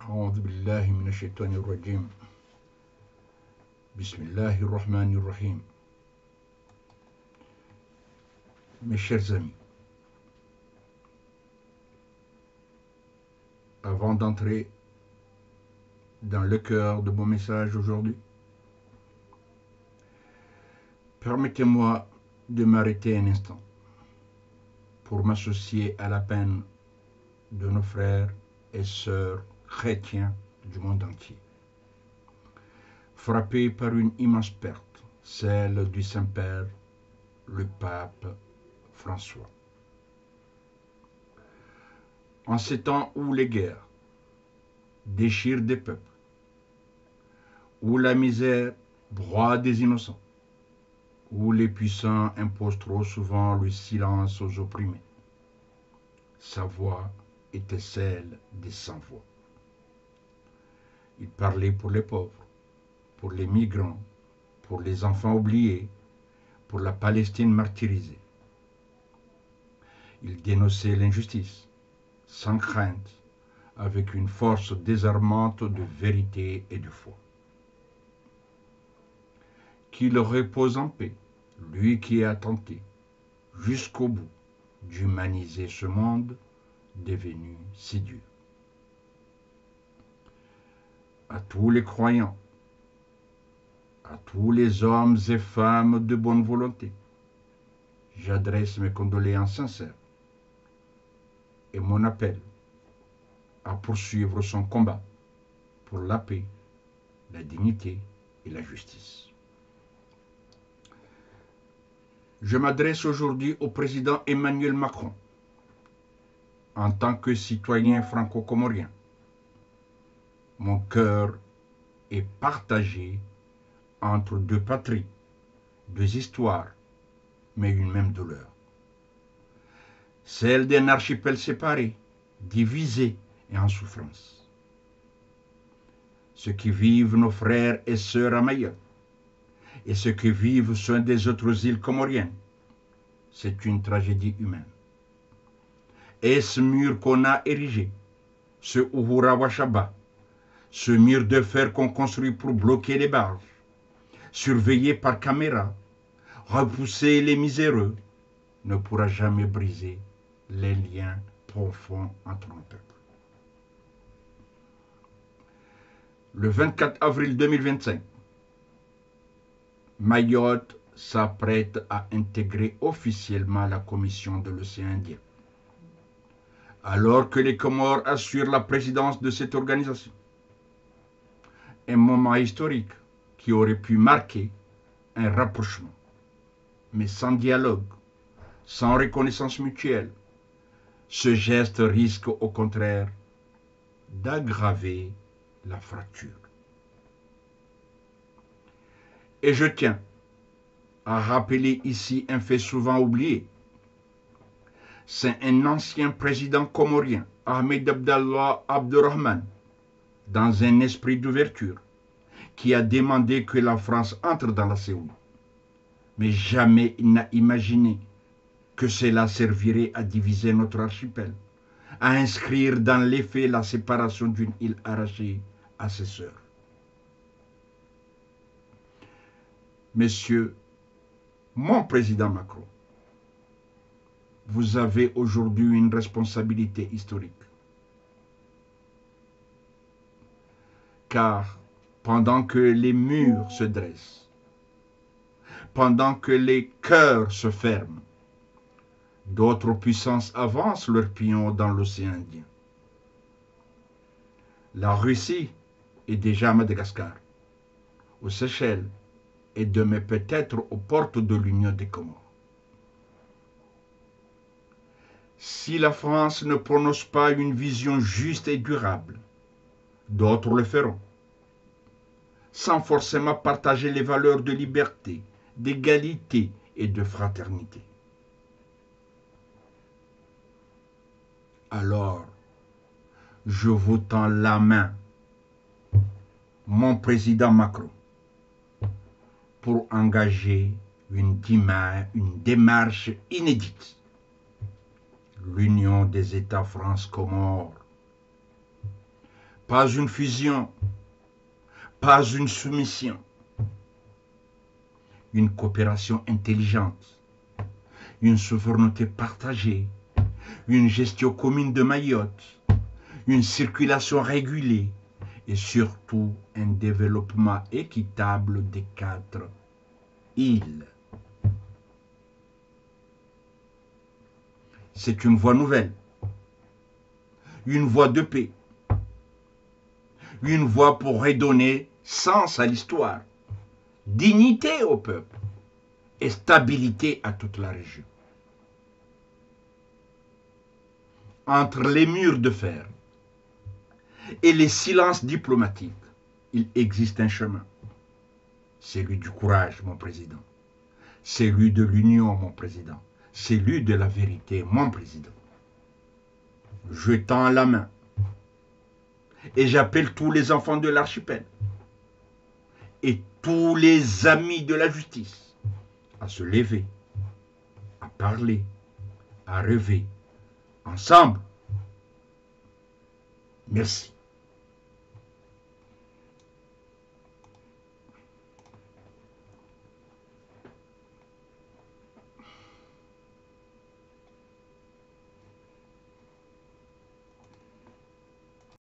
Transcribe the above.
أعوذ بالله من الشيطان الرجيم بسم الله الرحمن الرحيم. Mes chers amis, avant d'entrer dans le cœur de mon message aujourd'hui, permettez-moi de m'arrêter un instant pour m'associer à la peine de nos frères et sœurs chrétiens du monde entier, frappés par une immense perte, celle du Saint-Père, le pape François. En ces temps où les guerres déchirent des peuples, où la misère broie des innocents, où les puissants imposent trop souvent le silence aux opprimés, sa voix était celle des sans-voix. Il parlait pour les pauvres, pour les migrants, pour les enfants oubliés, pour la Palestine martyrisée. Il dénonçait l'injustice, sans crainte, avec une force désarmante de vérité et de foi. Qu'il repose en paix, lui qui a tenté, jusqu'au bout, d'humaniser ce monde devenu si dur. À tous les croyants, à tous les hommes et femmes de bonne volonté, j'adresse mes condoléances sincères et mon appel à poursuivre son combat pour la paix, la dignité et la justice. Je m'adresse aujourd'hui au président Emmanuel Macron en tant que citoyen franco-comorien. Mon cœur est partagé entre deux patries, deux histoires, mais une même douleur. Celle d'un archipel séparé, divisé et en souffrance. Ce qui vivent nos frères et sœurs à Mayotte et ce que vivent sur des autres îles comoriennes, c'est une tragédie humaine. Et ce mur qu'on a érigé, ce Uhura Washaba, ce mur de fer qu'on construit pour bloquer les barges, surveillé par caméra, repousser les miséreux, ne pourra jamais briser les liens profonds entre nos peuples. Le 24 avril 2025, Mayotte s'apprête à intégrer officiellement la Commission de l'océan Indien. Alors que les Comores assurent la présidence de cette organisation. Un moment historique qui aurait pu marquer un rapprochement, mais sans dialogue, sans reconnaissance mutuelle, ce geste risque au contraire d'aggraver la fracture. Et je tiens à rappeler ici un fait souvent oublié. C'est un ancien président comorien, Ahmed Abdallah Abdurrahman, dans un esprit d'ouverture, qui a demandé que la France entre dans la CEDEAO. Mais jamais il n'a imaginé que cela servirait à diviser notre archipel, à inscrire dans les faits la séparation d'une île arrachée à ses sœurs. Messieurs, mon président Macron, vous avez aujourd'hui une responsabilité historique. Car pendant que les murs se dressent, pendant que les cœurs se ferment, d'autres puissances avancent leurs pions dans l'océan Indien. La Russie est déjà à Madagascar, aux Seychelles, et demain peut-être aux portes de l'Union des Comores. Si la France ne prononce pas une vision juste et durable, d'autres le feront, sans forcément partager les valeurs de liberté, d'égalité et de fraternité. Alors, je vous tends la main, mon président Macron, pour engager une démarche inédite. L'Union des États France-Comores pas une fusion, pas une soumission, une coopération intelligente, une souveraineté partagée, une gestion commune de Mayotte, une circulation régulée et surtout un développement équitable des 4 îles. C'est une voie nouvelle, une voie de paix, une voie pour redonner sens à l'histoire, dignité au peuple et stabilité à toute la région. Entre les murs de fer et les silences diplomatiques, il existe un chemin. Celui du courage, mon président. Celui de l'union, mon président. Celui de la vérité, mon président. Je tends la main et j'appelle tous les enfants de l'archipel et tous les amis de la justice à se lever, à parler, à rêver, ensemble. Merci.